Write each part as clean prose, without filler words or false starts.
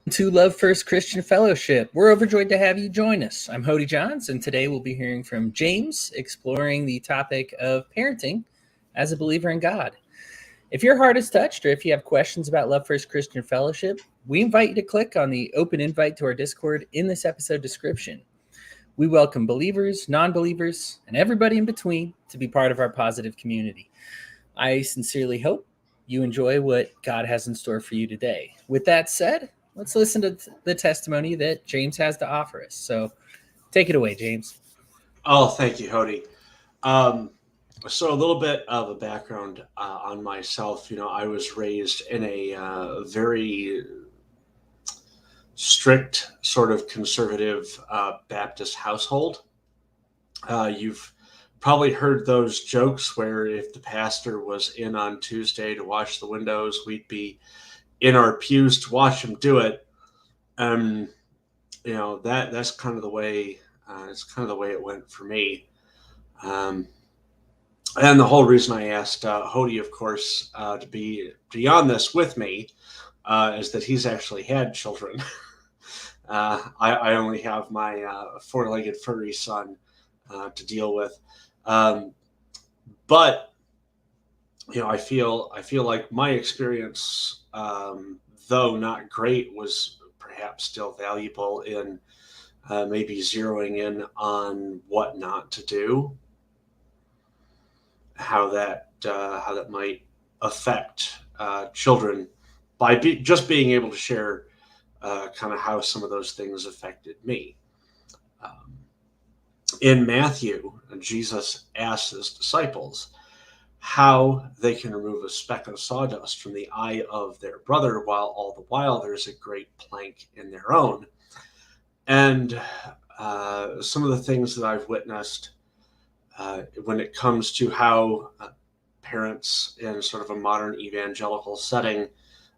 To Love First Christian Fellowship. We're overjoyed to have you join us. I'm Hodey Johns, and today we'll be hearing from James, exploring the topic of parenting as a believer in God. If your heart is touched, or if you have questions about Love First Christian Fellowship, we invite you to click on the open invite to our Discord in this episode description. We welcome believers, non-believers, and everybody in between to be part of our positive community. I sincerely hope you enjoy what God has in store for you today. With that said, let's listen to the testimony that James has to offer us. So take it away, James. Oh, thank you, Hodey. Um, so a little bit of a background on myself. I was raised in a very strict, sort of conservative Baptist household. You've probably heard those jokes where if the pastor was in on Tuesday to wash the windows, we'd be in our pews to watch him do it. Um, that's kind of the way. It's kind of the way it went for me. Um, and the whole reason I asked Hodey, of course, to be on this with me is that he's actually had children. I only have my four-legged furry son to deal with, um, but I feel like my experience, though not great, was perhaps still valuable in maybe zeroing in on what not to do, how that might affect children by just being able to share kind of how some of those things affected me. Um, in Matthew, Jesus asked his disciples how they can remove a speck of sawdust from the eye of their brother while all the while there's a great plank in their own. And some of the things that I've witnessed when it comes to how parents in sort of a modern evangelical setting,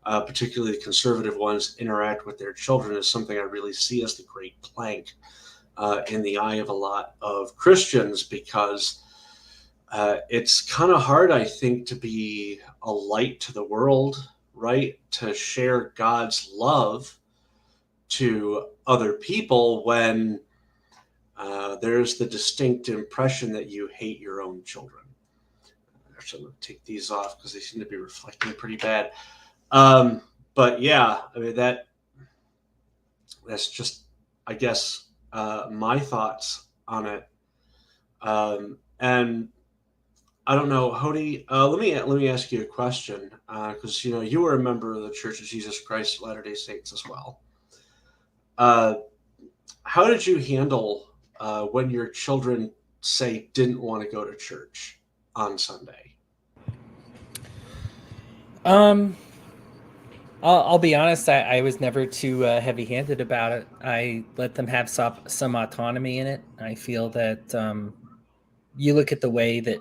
particularly the conservative ones, interact with their children is something I really see as the great plank in the eye of a lot of Christians, because it's kind of hard, I think, to be a light to the world, right? To share God's love to other people when there's the distinct impression that you hate your own children. Actually, I'm going to take these off because they seem to be reflecting pretty bad. But yeah, I mean, that's just, I guess, my thoughts on it. And I don't know, Hodey. Let me ask you a question, because you were a member of the Church of Jesus Christ of Latter-day Saints as well. Uh, how did you handle when your children, say, didn't want to go to church on Sunday? Um, I'll be honest, I was never too heavy-handed about it. I let them have some autonomy in it. I feel that you look at the way that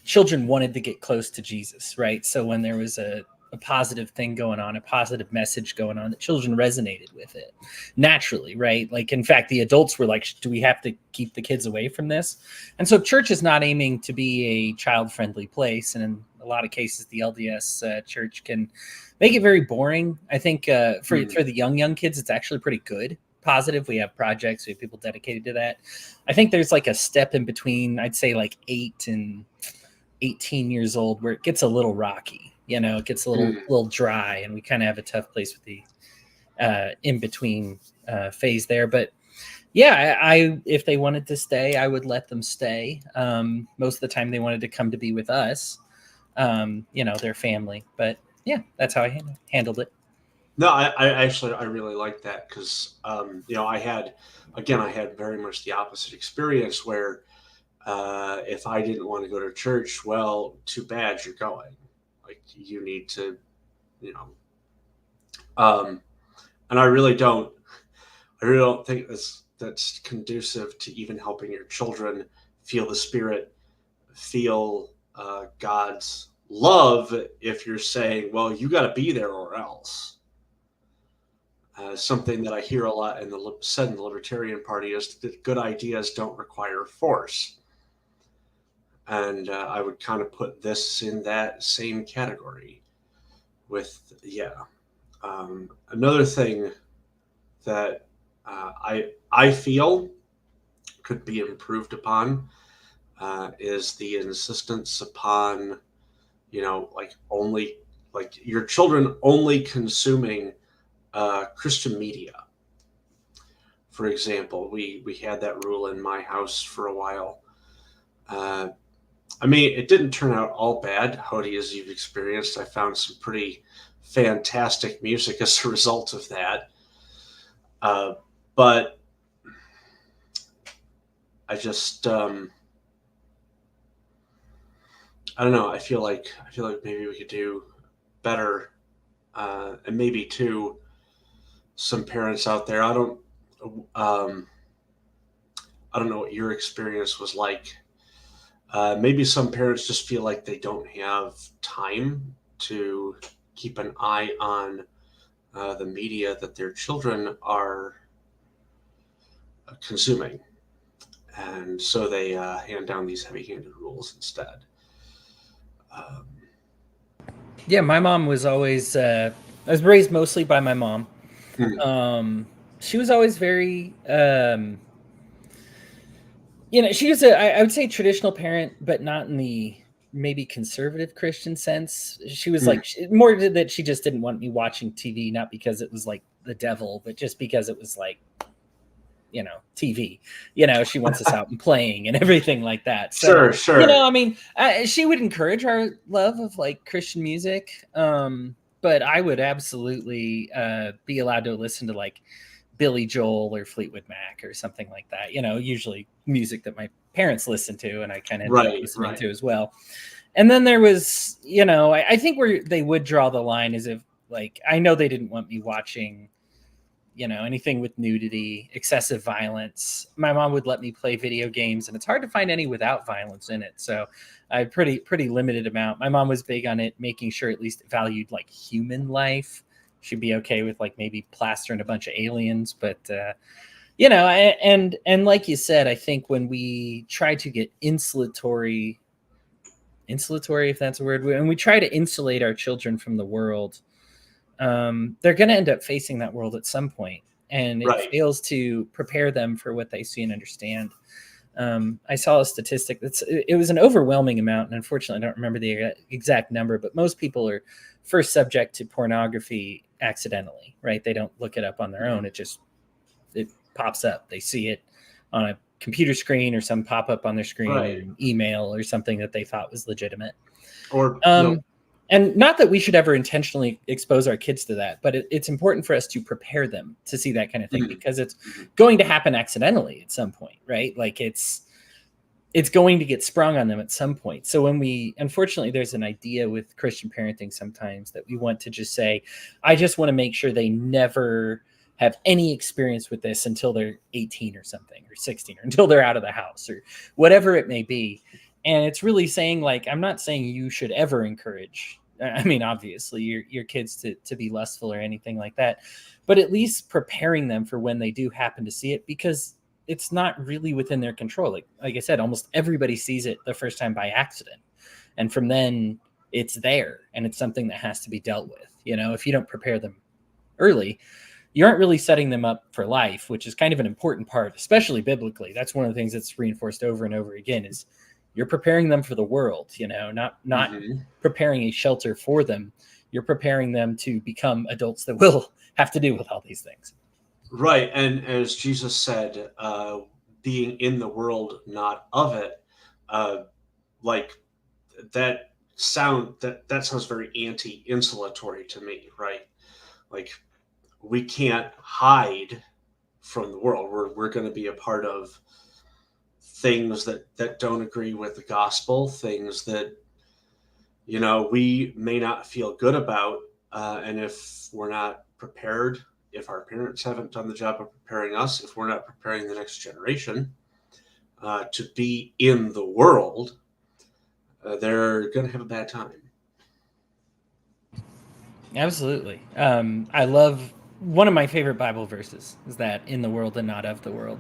children wanted to get close to Jesus, right? So when there was a positive thing going on, a positive message going on, the children resonated with it naturally, right? Like, in fact, the adults were like, do we have to keep the kids away from this? And so church is not aiming to be a child-friendly place. And in a lot of cases, the LDS church can make it very boring. I think for the young kids, it's actually pretty good. Positive. We have projects, we have people dedicated to that. I think there's like a step in between, I'd say like 8 and 18 years old, where it gets a little rocky. It gets a little dry, and we kind of have a tough place with the in between phase there. But yeah, I if they wanted to stay, I would let them stay. Most of the time, they wanted to come to be with us, their family. But yeah, that's how I handled it. No, I really like that because I had very much the opposite experience where if I didn't want to go to church, well, too bad, you're going. Like, you need to, you know. And I really don't think that's conducive to even helping your children feel the Spirit, feel God's love. If you're saying, well, you got to be there or else. Something that I hear a lot said in the Libertarian Party is that good ideas don't require force. And I would kind of put this in that same category with, yeah. Another thing that I feel could be improved upon is the insistence upon, like only, like your children only consuming Christian media. For example, we had that rule in my house for a while. Uh, I mean, it didn't turn out all bad, Hodey, as you've experienced. I found some pretty fantastic music as a result of that. Uh, but I just, I don't know. I feel like maybe we could do better, and maybe too, some parents out there. Um, I don't know what your experience was like. Maybe some parents just feel like they don't have time to keep an eye on the media that their children are consuming, and so they hand down these heavy-handed rules instead. Um, Yeah, my mom was always. I was raised mostly by my mom. hmm, She was always very. She was I would say traditional parent, but not in the maybe conservative Christian sense. She was hmm. like more that she just didn't want me watching TV, not because it was like the devil, but just because it was like TV. She wants us out and playing and everything like that. So Sure, sure. I mean, she would encourage our love of like Christian music, but I would absolutely be allowed to listen to like Billy Joel or Fleetwood Mac or something like that. Usually music that my parents listened to, and I kind of ended up Right, listening right. to as well. And then there was, I think where they would draw the line is if, like, I know they didn't want me watching, anything with nudity, excessive violence. My mom would let me play video games, and it's hard to find any without violence in it. So I had pretty limited amount. My mom was big on it, making sure at least it valued like human life. She'd be okay with like maybe plastering a bunch of aliens, but and like you said, I think when we try to get insulatory, if that's a word, when we try to insulate our children from the world, they're going to end up facing that world at some point, and it Right. fails to prepare them for what they see and understand. I saw a statistic it was an overwhelming amount, and unfortunately, I don't remember the exact number, but most people are first subject to pornography accidentally, right? They don't look it up on their own. It pops up. They see it on a computer screen or some pop up on their screen in Right. an email or something that they thought was legitimate. Or, And not that we should ever intentionally expose our kids to that, but it's important for us to prepare them to see that kind of thing, mhm, because it's mhm. going to happen accidentally at some point, right? Like it's going to get sprung on them at some point. So unfortunately, there's an idea with Christian parenting sometimes that we want to just say, I just want to make sure they never have any experience with this until they're 18 or something, or 16, or until they're out of the house, or whatever it may be. And it's really saying, like, I'm not saying you should ever encourage, I mean, obviously your kids to be lustful or anything like that, but at least preparing them for when they do happen to see it, because it's not really within their control. Like I said, almost everybody sees it the first time by accident. And from then it's there, and it's something that has to be dealt with. If you don't prepare them early, you aren't really setting them up for life, which is kind of an important part, especially biblically. That's one of the things that's reinforced over and over again is you're preparing them for the world, not Mhm. preparing a shelter for them. You're preparing them to become adults that will have to deal with all these things. Right. And as Jesus said, being in the world, not of it, uh, like that sounds very anti-insulatory to me, right? Like we can't hide from the world. We're going to be a part of things that don't agree with the gospel, things that we may not feel good about, and if we're not prepared, if our parents haven't done the job of preparing us, if we're not preparing the next generation to be in the world, they're going to have a bad time. Absolutely. I love one of my favorite Bible verses is that in the world and not of the world.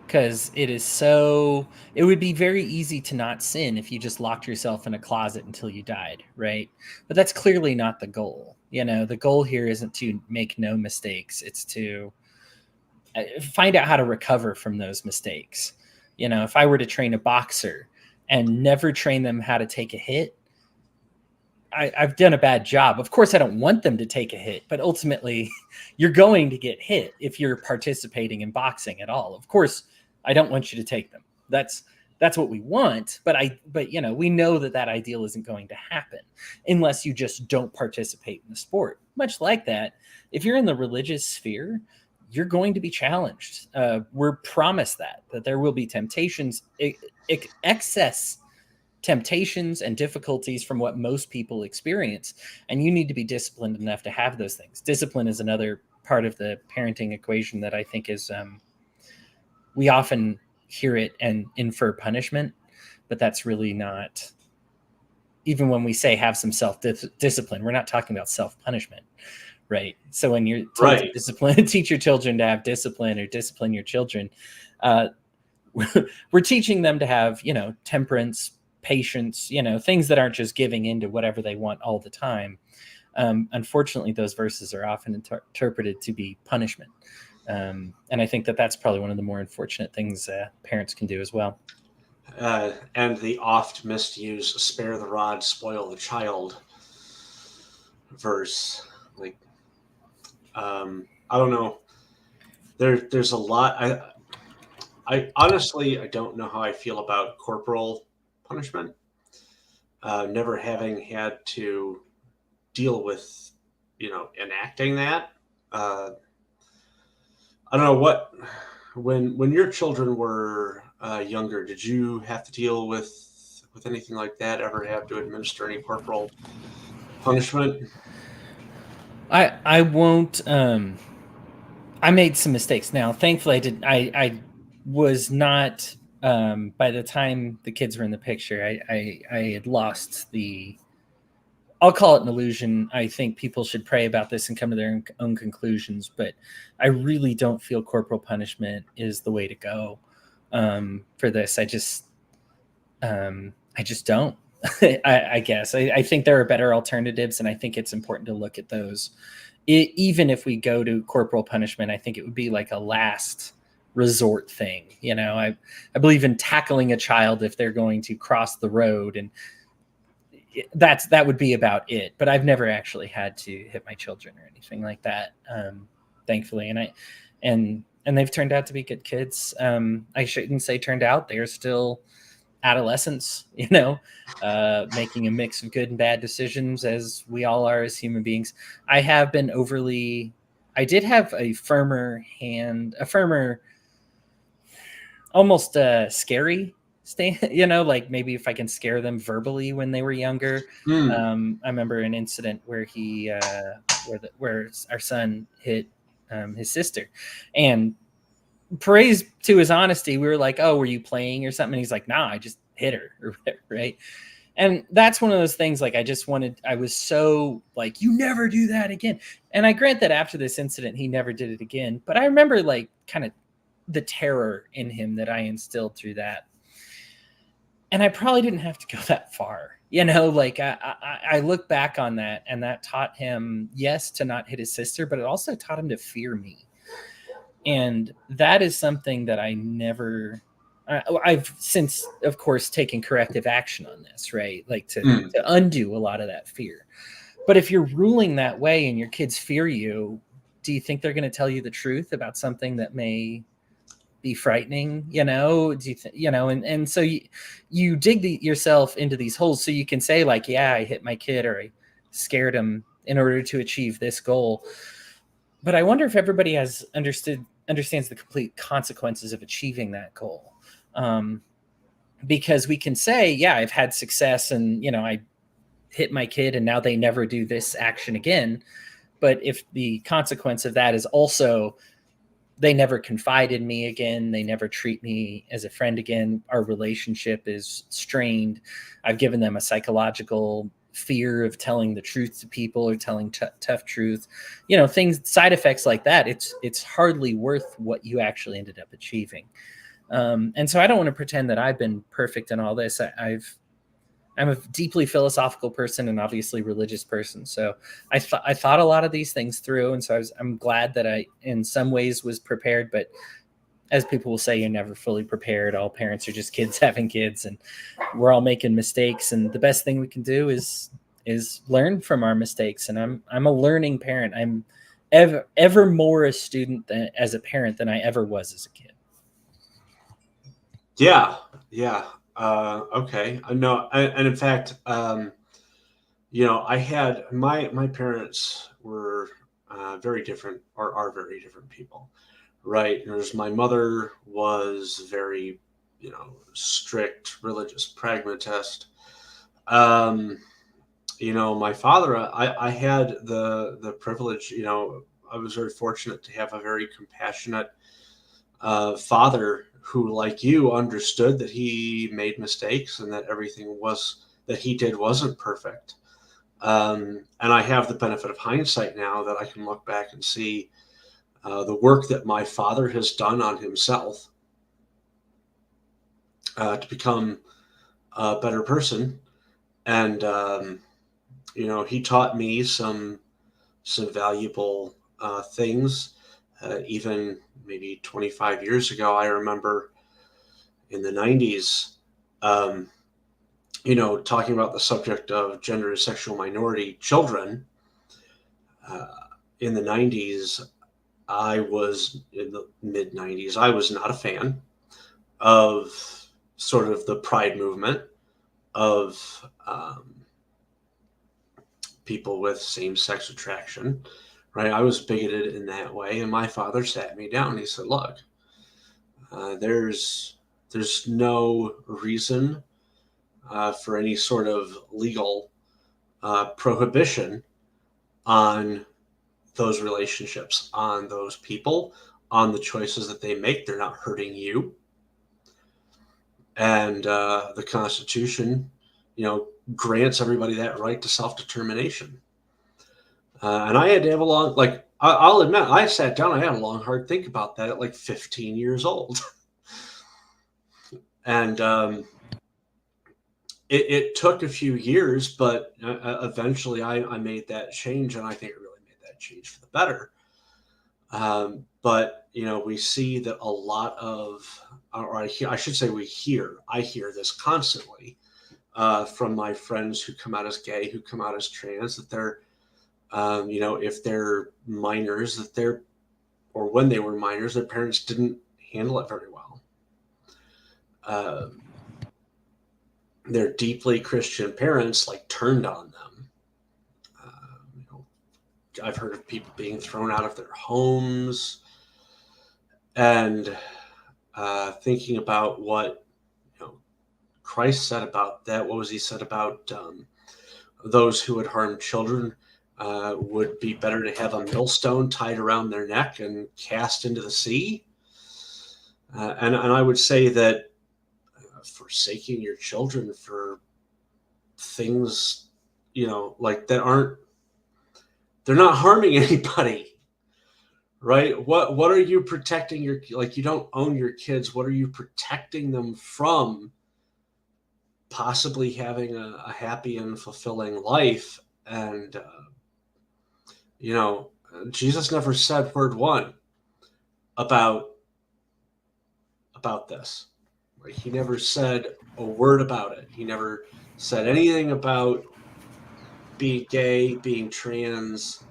Because it would be very easy to not sin if you just locked yourself in a closet until you died, right? But that's clearly not the goal. The goal here isn't to make no mistakes. It's to find out how to recover from those mistakes. If I were to train a boxer and never train them how to take a hit, I've done a bad job. Of course, I don't want them to take a hit, but ultimately you're going to get hit if you're participating in boxing at all. Of course, I don't want you to take them. That's what we want, but we know that ideal isn't going to happen unless you just don't participate in the sport. Much like that, if you're in the religious sphere, you're going to be challenged. We're promised that there will be temptations, excess temptations and difficulties from what most people experience, and you need to be disciplined enough to have those things. Discipline is another part of the parenting equation that I think is we often hear it and infer punishment, but that's really not. Even when we say have some self-discipline, we're not talking about self-punishment, right? So when you're told to discipline, teach your children to have discipline or discipline your children, we're teaching them to have, temperance, patience, things that aren't just giving into whatever they want all the time. Unfortunately, those verses are often interpreted to be punishment. And I think that's probably one of the more unfortunate things parents can do as well. And the oft misused "spare the rod, spoil the child" verse. I don't know. There's a lot. I honestly, I don't know how I feel about corporal punishment. Never having had to deal with, enacting that. I don't know what. When your children were younger, did you have to deal with anything like that? Ever have to administer any corporal punishment? I won't. I made some mistakes. Now, thankfully, I did. I was not. By the time the kids were in the picture, I had lost the. I'll call it an illusion. I think people should pray about this and come to their own conclusions, but I really don't feel corporal punishment is the way to go for this. I just don't. I guess I think there are better alternatives, and I think it's important to look at those. Even if we go to corporal punishment, I think it would be like a last resort thing. I believe in tackling a child if they're going to cross the road, and that would be about it. But I've never actually had to hit my children or anything like that, thankfully. And they've turned out to be good kids. I shouldn't say turned out. They're still adolescents, making a mix of good and bad decisions, as we all are as human beings. I did have a firmer hand, almost scary stance, like maybe if I can scare them verbally when they were younger. I remember an incident where where our son hit his sister, and praise to his honesty, we were like, "Oh, were you playing or something?" And he's like, "Nah, I just hit her," or whatever, right? And that's one of those things, like, I was so like, "You never do that again." And I grant that after this incident, he never did it again. But I remember, like, kind of the terror in him that I instilled through that. And I probably didn't have to go that far. Like I look back on that, and that taught him, yes, to not hit his sister, but it also taught him to fear me. And that is something that I've since, of course, taken corrective action on this, right? Like to undo a lot of that fear. But if you're ruling that way and your kids fear you, do you think they're going to tell you the truth about something that may be frightening? Do you and so you dig yourself into these holes so you can say, like, yeah, I hit my kid or I scared him in order to achieve this goal. But I wonder if everybody understands the complete consequences of achieving that goal. Because we can say, yeah, I've had success and, I hit my kid and now they never do this action again. But if the consequence of that is also they never confide in me again, they never treat me as a friend again, our relationship is strained, I've given them a psychological fear of telling the truth to people or telling tough truth, side effects like that, it's hardly worth what you actually ended up achieving. And so I don't want to pretend that I've been perfect in all this. I've I'm a deeply philosophical person and obviously religious person. So I thought a lot of these things through, and so I'm glad that I, in some ways, was prepared. But as people will say, you're never fully prepared. All parents are just kids having kids, and we're all making mistakes. And the best thing we can do is learn from our mistakes. And I'm a learning parent. I'm ever more a student as a parent than I ever was as a kid. Yeah, yeah. Okay. No, and in fact, I had my parents were very different, or are very different people, right? There's my mother was very, strict religious pragmatist. Um, my father, I had the privilege, I was very fortunate to have a very compassionate father who, like you, understood that he made mistakes and that everything that he did wasn't perfect. And I have the benefit of hindsight now that I can look back and see the work that my father has done on himself to become a better person. And he taught me some valuable things. Even maybe 25 years ago, I remember in the 90s, um, talking about the subject of gender and sexual minority children. Uh, in the 90s, I was in the mid 90s, I was not a fan of sort of the pride movement of people with same sex attraction, right? I was bigoted in that way. And my father sat me down and he said, look, there's no reason for any sort of legal prohibition on those relationships, on those people, on the choices that they make. They're not hurting you. And the Constitution, grants everybody that right to self-determination. And I had to have a long, like, I'll admit, I sat down, I had a long, hard think about that at like 15 years old. And it took a few years, but eventually I made that change, and I think it really made that change for the better. But we see that a lot of, or I should say, I hear this constantly from my friends who come out as gay, who come out as trans, that they're, if they're minors, or when they were minors, their parents didn't handle it very well. Their deeply Christian parents turned on them. I've heard of people being thrown out of their homes, and thinking about what Christ said about that. What was he said about those who would harm children? Would be better to have a millstone tied around their neck and cast into the sea. And I would say that forsaking your children for things, that they're not harming anybody, right? What are you protecting you don't own your kids. What are you protecting them from? Possibly having a happy and fulfilling life. And, Jesus never said word one about this. Like, he never said a word about it. He never said anything about being gay, being trans,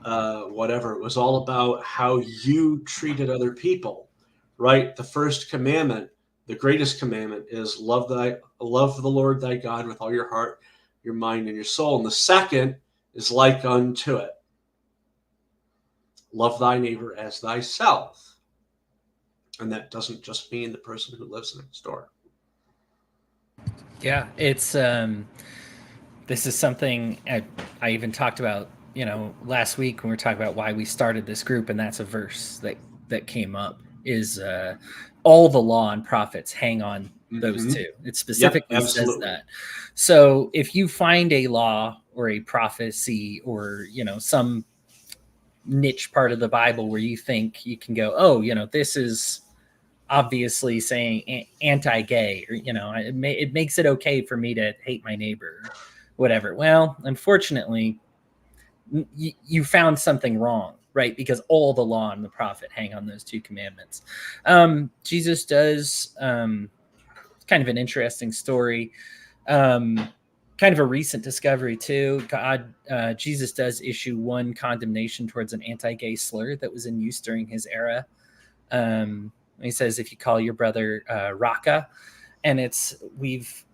whatever. It was all about how you treated other people, right? The first commandment, the greatest commandment, is love the Lord thy God with all your heart, your mind, and your soul. And the second is like unto it. Love thy neighbor as thyself. And that doesn't just mean the person who lives next door. Yeah, it's this is something I even talked about, last week when we were talking about why we started this group, and that's a verse that came up is all the law and prophets hang on those two. It specifically says that. So if you find a law or a prophecy or some niche part of the Bible where you think you can go, oh, this is obviously saying anti-gay, or it makes it okay for me to hate my neighbor, or whatever. Well, unfortunately, you found something wrong, right? Because all the law and the prophet hang on those two commandments. Jesus does, kind of an interesting story. Um, Kind of a recent discovery too. Jesus does issue one condemnation towards an anti-gay slur that was in use during his era. He says, if you call your brother Raka, and we've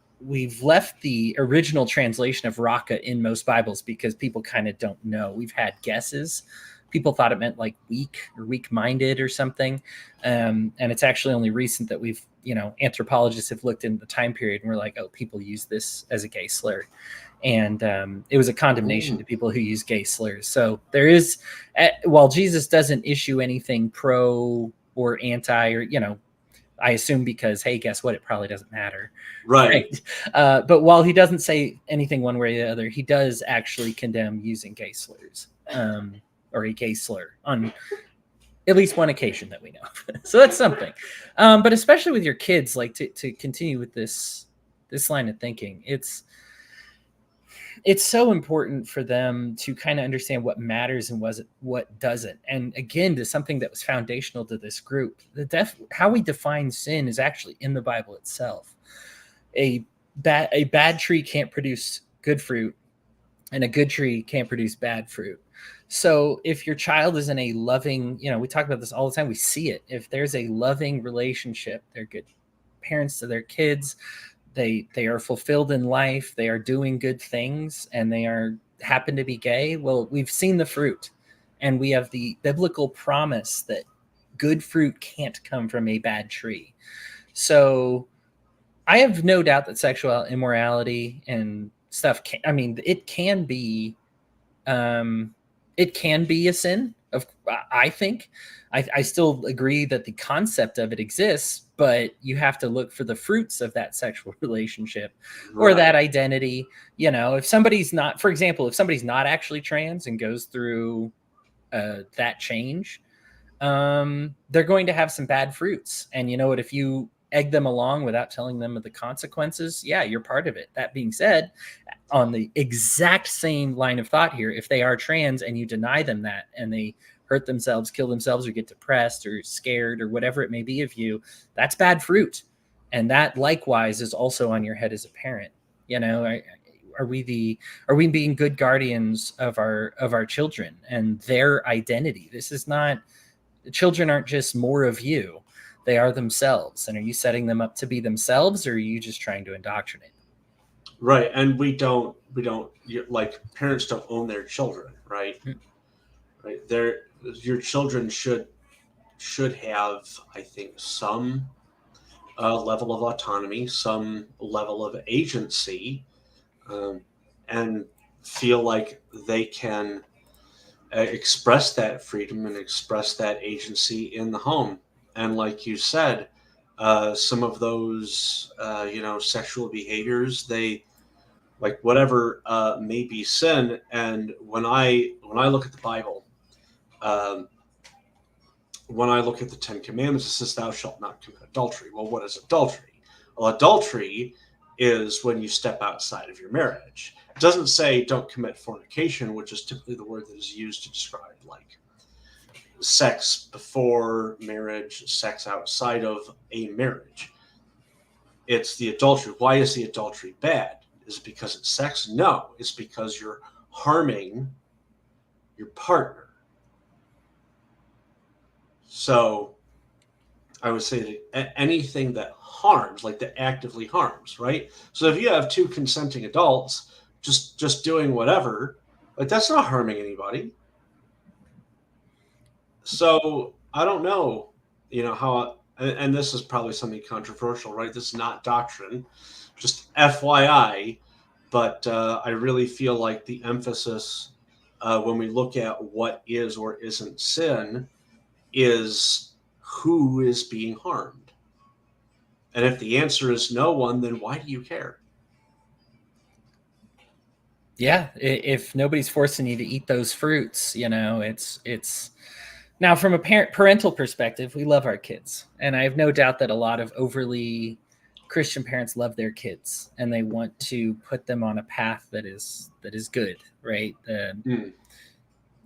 left the original translation of Raka in most Bibles because people kind of don't know. We've had guesses. People thought it meant like weak or weak-minded or something, and it's actually only recent that we've, anthropologists have looked into the time period and we're like, oh, people use this as a gay slur, and it was a condemnation to people who use gay slurs. So there is, while Jesus doesn't issue anything pro or anti, or I assume because, hey, guess what? It probably doesn't matter. Right. Right. But while he doesn't say anything one way or the other, he does actually condemn using gay slurs, or a gay slur on at least one occasion that we know of. So that's something. But especially with your kids, like to continue with this line of thinking, it's so important for them to kind of understand what matters and what doesn't. And again, to something that was foundational to this group, how we define sin is actually in the Bible itself. A bad tree can't produce good fruit, and a good tree can't produce bad fruit. So if your child is in a loving, we talk about this all the time, we see it. If there's a loving relationship, they're good parents to their kids, they are fulfilled in life, they are doing good things, and they are happen to be gay, well, we've seen the fruit, and we have the biblical promise that good fruit can't come from a bad tree. So I have no doubt that sexual immorality and stuff um, it can be a sin. I think. I still agree that the concept of it exists, but you have to look for the fruits of that sexual relationship or that Right. identity. If somebody's not, for example, if somebody's not actually trans and goes through that change, they're going to have some bad fruits. And you know what? If you egg them along without telling them of the consequences, yeah, you're part of it. That being said, on the exact same line of thought here, if they are trans and you deny them that, and they hurt themselves, kill themselves, or get depressed or scared or whatever it may be of you, that's bad fruit. And that likewise is also on your head as a parent. Are we being good guardians of our children and their identity? This is not, the children aren't just more of you, they are themselves. And are you setting them up to be themselves, or are you just trying to indoctrinate? Right. And like parents don't own their children, right? Mm. Right. Your children should have, I think, some level of autonomy, some level of agency, um, and feel like they can express that freedom and express that agency in the home. And like you said, some of those, sexual behaviors, they like whatever may be sin. And when I look at the Bible, um, when I look at the Ten Commandments, it says, "Thou shalt not commit adultery." Well, what is adultery? Well, adultery is when you step outside of your marriage. It doesn't say don't commit fornication, which is typically the word that is used to describe like sex before marriage, sex outside of a marriage. It's the adultery. Why is the adultery bad? Is it because it's sex? No, it's because you're harming your partner. So I would say that anything that harms, like that actively harms, right? So if you have two consenting adults just doing whatever, like that's not harming anybody. So I don't know, how, and this is probably something controversial, right? This is not doctrine, just FYI. But I really feel like the emphasis when we look at what is or isn't sin is who is being harmed. And if the answer is no one, then why do you care? Yeah, if nobody's forcing you to eat those fruits, it's Now, from a parental perspective, we love our kids. And I have no doubt that a lot of overly Christian parents love their kids and they want to put them on a path that is good, right? Mm.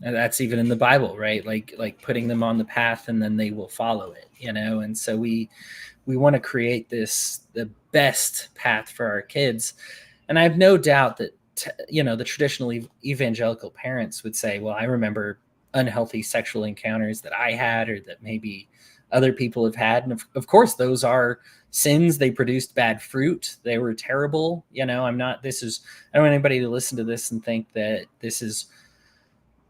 And that's even in the Bible, right? Like putting them on the path and then they will follow it, you know? And so we want to create the best path for our kids. And I have no doubt that the traditional evangelical parents would say, well, I remember unhealthy sexual encounters that I had or that maybe other people have had, and of course those are sins. They produced bad fruit. They were terrible. I don't want anybody to listen to this and think that this is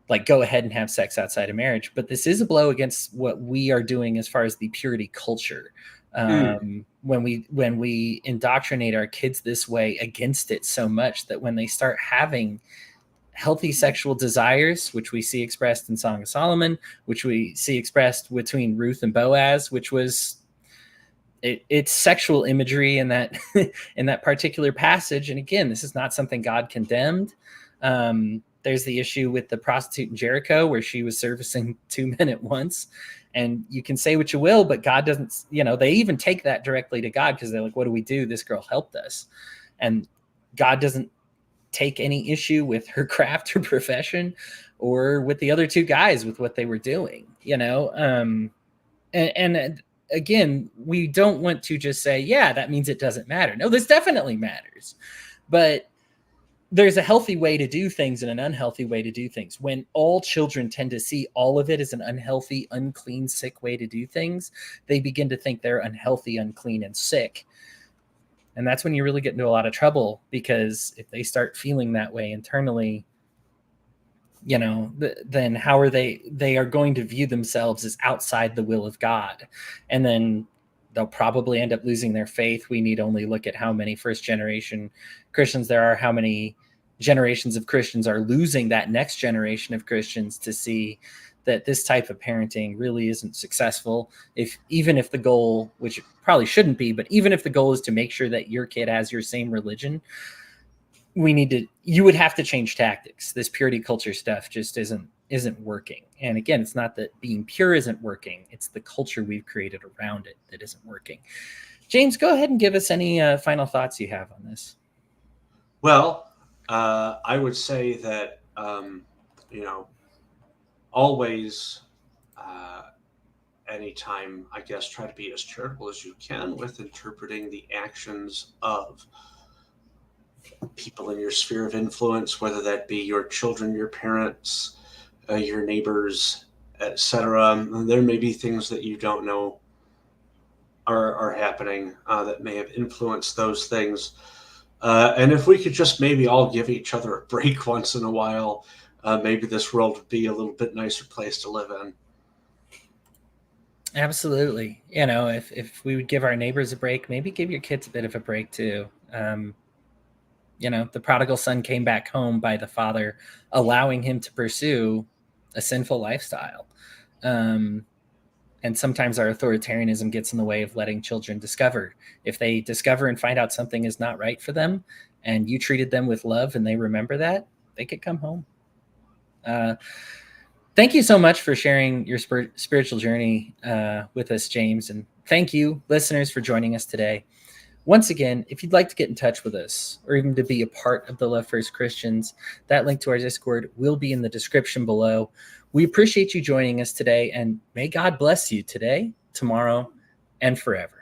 like go ahead and have sex outside of marriage, but this is a blow against what we are doing as far as the purity culture. When we indoctrinate our kids this way against it so much that when they start having healthy sexual desires, which we see expressed in Song of Solomon, which we see expressed between Ruth and Boaz, which was it's sexual imagery in that in that particular passage. And again, this is not something God condemned. There's the issue with the prostitute in Jericho where she was servicing two men at once. And you can say what you will, but God doesn't, they even take that directly to God because they're like, what do we do? This girl helped us. And God doesn't take any issue with her craft or profession or with the other two guys with what they were doing, and again, we don't want to just say, yeah, that means it doesn't matter. No, this definitely matters. But there's a healthy way to do things and an unhealthy way to do things. When all children tend to see all of it as an unhealthy, unclean, sick way to do things, they begin to think they're unhealthy, unclean, and sick. And that's when you really get into a lot of trouble, because if they start feeling that way internally, then how are they are going to view themselves as outside the will of God. And then they'll probably end up losing their faith. We need only look at how many first generation Christians there are, how many generations of Christians are losing that next generation of Christians to see that this type of parenting really isn't successful. Even if the goal, which it probably shouldn't be, but even if the goal is to make sure that your kid has your same religion, you would have to change tactics. This purity culture stuff just isn't working. And again, it's not that being pure isn't working. It's the culture we've created around it that isn't working. James, go ahead and give us any final thoughts you have on this. Well, I would say that, always, anytime, I guess, try to be as charitable as you can with interpreting the actions of people in your sphere of influence, whether that be your children, your parents, your neighbors, etc. There may be things that you don't know are happening that may have influenced those things. And if we could just maybe all give each other a break once in a while, maybe this world would be a little bit nicer place to live in. Absolutely. If we would give our neighbors a break, maybe give your kids a bit of a break too. The prodigal son came back home by the father allowing him to pursue a sinful lifestyle. And sometimes our authoritarianism gets in the way of letting children discover. If they discover and find out something is not right for them, and you treated them with love and they remember that, they could come home. Thank you so much for sharing your spiritual journey with us, James. And thank you, listeners, for joining us today. Once again, if you'd like to get in touch with us or even to be a part of the Love First Christians, that link to our Discord will be in the description below. We appreciate you joining us today, and may God bless you today, tomorrow, and forever.